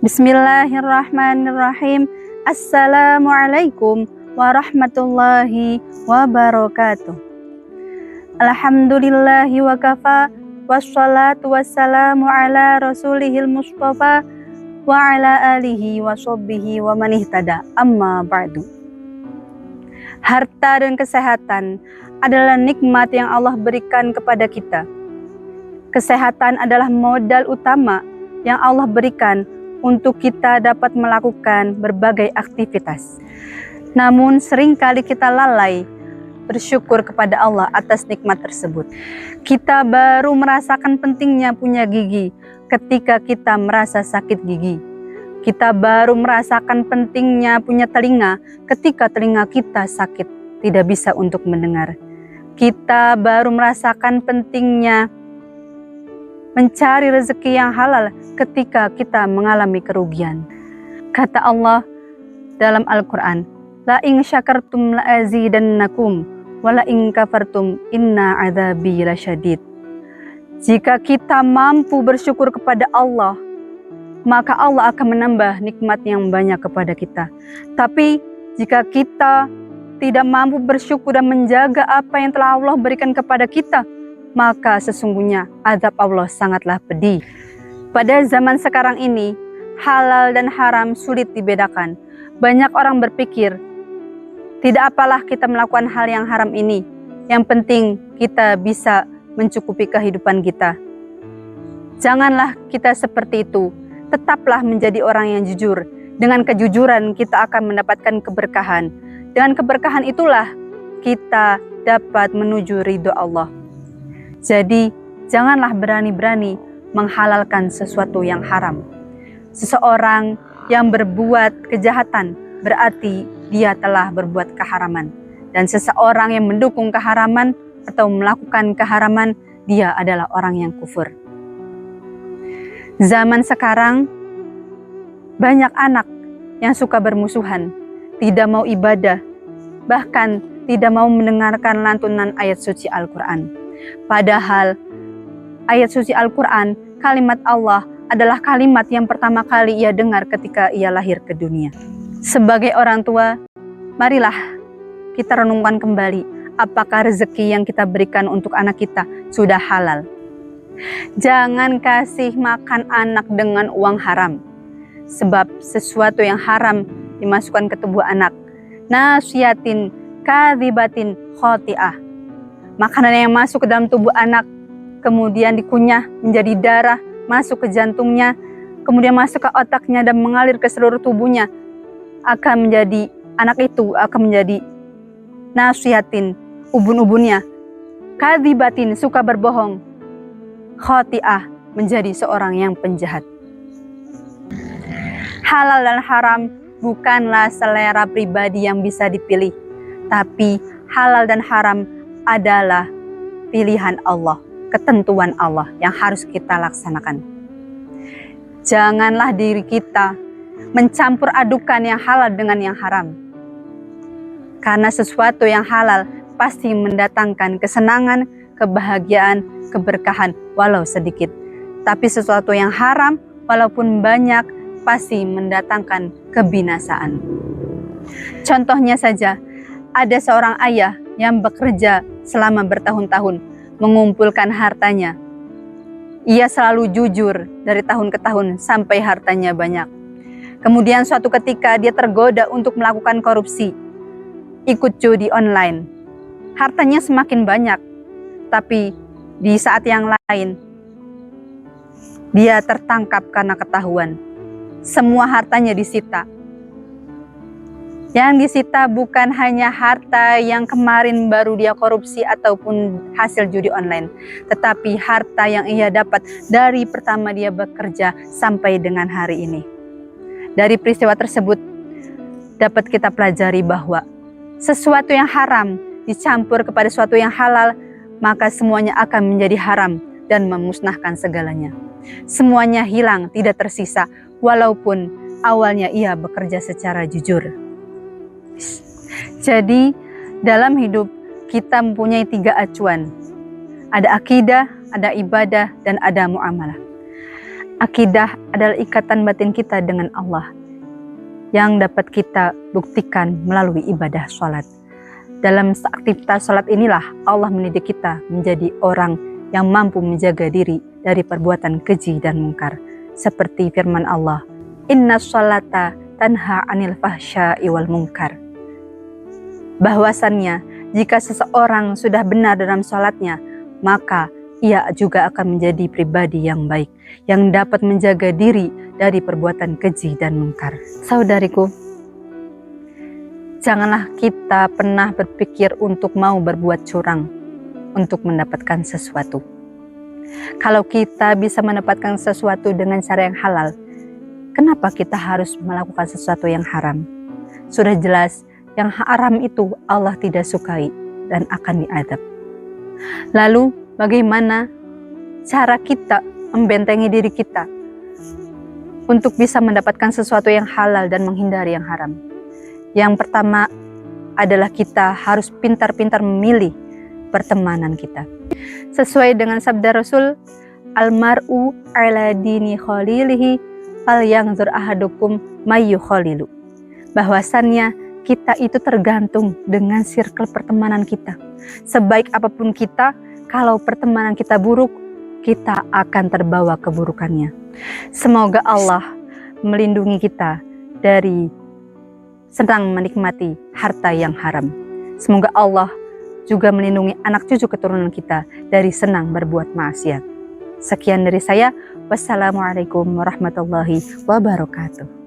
Bismillahirrahmanirrahim. Assalamualaikum warahmatullahi wabarakatuh. Alhamdulillahi wa kafa, wassalatu wassalamu ala rasulihil mustafa wa ala alihi wa sahbihi wa man ihtada, amma ba'du. Harta dan kesehatan adalah nikmat yang Allah berikan kepada kita. Kesehatan adalah modal utama yang Allah berikan untuk kita dapat melakukan berbagai aktivitas. Namun seringkali kita lalai bersyukur kepada Allah atas nikmat tersebut. Kita baru merasakan pentingnya punya gigi ketika kita merasa sakit gigi. Kita baru merasakan pentingnya punya telinga ketika telinga kita sakit, tidak bisa untuk mendengar. Kita baru merasakan pentingnya mencari rezeki yang halal ketika kita mengalami kerugian. Kata Allah dalam Al-Quran, la in syakartum la azidannakum wa la in kafartum inna adzabi lasyadid. Jika kita mampu bersyukur kepada Allah, maka Allah akan menambah nikmat yang banyak kepada kita. Tapi jika kita tidak mampu bersyukur dan menjaga apa yang telah Allah berikan kepada kita, maka sesungguhnya azab Allah sangatlah pedih. Pada zaman sekarang ini, halal dan haram sulit dibedakan. Banyak orang berpikir, tidak apalah kita melakukan hal yang haram ini. Yang penting kita bisa mencukupi kehidupan kita. Janganlah kita seperti itu. Tetaplah menjadi orang yang jujur. Dengan kejujuran kita akan mendapatkan keberkahan. Dengan keberkahan itulah kita dapat menuju ridho Allah. Jadi, janganlah berani-berani menghalalkan sesuatu yang haram. Seseorang yang berbuat kejahatan berarti dia telah berbuat keharaman. Dan seseorang yang mendukung keharaman atau melakukan keharaman, dia adalah orang yang kufur. Zaman sekarang, banyak anak yang suka bermusuhan, tidak mau ibadah, bahkan tidak mau mendengarkan lantunan ayat suci Al-Quran. Padahal ayat suci Al-Quran, kalimat Allah adalah kalimat yang pertama kali ia dengar ketika ia lahir ke dunia. Sebagai orang tua, marilah kita renungkan kembali apakah rezeki yang kita berikan untuk anak kita sudah halal. Jangan kasih makan anak dengan uang haram, sebab sesuatu yang haram dimasukkan ke tubuh anak. Nasiyatin kadhibatin khoti'ah. Makanan yang masuk ke dalam tubuh anak, kemudian dikunyah menjadi darah, masuk ke jantungnya, kemudian masuk ke otaknya dan mengalir ke seluruh tubuhnya, anak itu akan menjadi nasihatin, ubun-ubunnya, kadhibatin, suka berbohong, khoti'ah, menjadi seorang yang penjahat. Halal dan haram bukanlah selera pribadi yang bisa dipilih, tapi halal dan haram adalah pilihan Allah, ketentuan Allah yang harus kita laksanakan. Janganlah diri kita mencampur adukan yang halal dengan yang haram. Karena sesuatu yang halal pasti mendatangkan kesenangan, kebahagiaan, keberkahan walau sedikit. Tapi sesuatu yang haram walaupun banyak pasti mendatangkan kebinasaan. Contohnya saja, ada seorang ayah yang bekerja selama bertahun-tahun mengumpulkan hartanya. Ia selalu jujur dari tahun ke tahun sampai hartanya banyak. Kemudian suatu ketika dia tergoda untuk melakukan korupsi, ikut judi online. Hartanya semakin banyak, tapi di saat yang lain dia tertangkap karena ketahuan. Semua hartanya disita. Yang disita bukan hanya harta yang kemarin baru dia korupsi ataupun hasil judi online, tetapi harta yang ia dapat dari pertama dia bekerja sampai dengan hari ini. Dari peristiwa tersebut dapat kita pelajari bahwa sesuatu yang haram dicampur kepada sesuatu yang halal, maka semuanya akan menjadi haram dan memusnahkan segalanya. Semuanya hilang, tidak tersisa, walaupun awalnya ia bekerja secara jujur. Jadi dalam hidup kita mempunyai 3 acuan. Ada akidah, ada ibadah, dan ada muamalah. Akidah adalah ikatan batin kita dengan Allah yang dapat kita buktikan melalui ibadah sholat. Dalam aktivitas sholat inilah Allah mendidik kita menjadi orang yang mampu menjaga diri dari perbuatan keji dan mungkar. Seperti firman Allah, Inna sholata tanha anil fahsya'i wal munkar. Bahwasannya, jika seseorang sudah benar dalam sholatnya, maka ia juga akan menjadi pribadi yang baik, yang dapat menjaga diri dari perbuatan keji dan mungkar. Saudariku, janganlah kita pernah berpikir untuk mau berbuat curang untuk mendapatkan sesuatu. Kalau kita bisa mendapatkan sesuatu dengan cara yang halal, kenapa kita harus melakukan sesuatu yang haram? Sudah jelas, yang haram itu Allah tidak sukai dan akan diadab. Lalu, bagaimana cara kita membentengi diri kita untuk bisa mendapatkan sesuatu yang halal dan menghindari yang haram? Yang pertama adalah kita harus pintar-pintar memilih pertemanan kita. Sesuai dengan sabda Rasul, Almar'u ala dini khalilihi falyanzur ahadukum mayyu khalilu. Bahwasannya kita itu tergantung dengan circle pertemanan kita. Sebaik apapun kita, kalau pertemanan kita buruk, kita akan terbawa keburukannya. Semoga Allah melindungi kita dari sedang menikmati harta yang haram. Semoga Allah juga melindungi anak cucu keturunan kita dari senang berbuat maksiat. Sekian dari saya. Wassalamualaikum warahmatullahi wabarakatuh.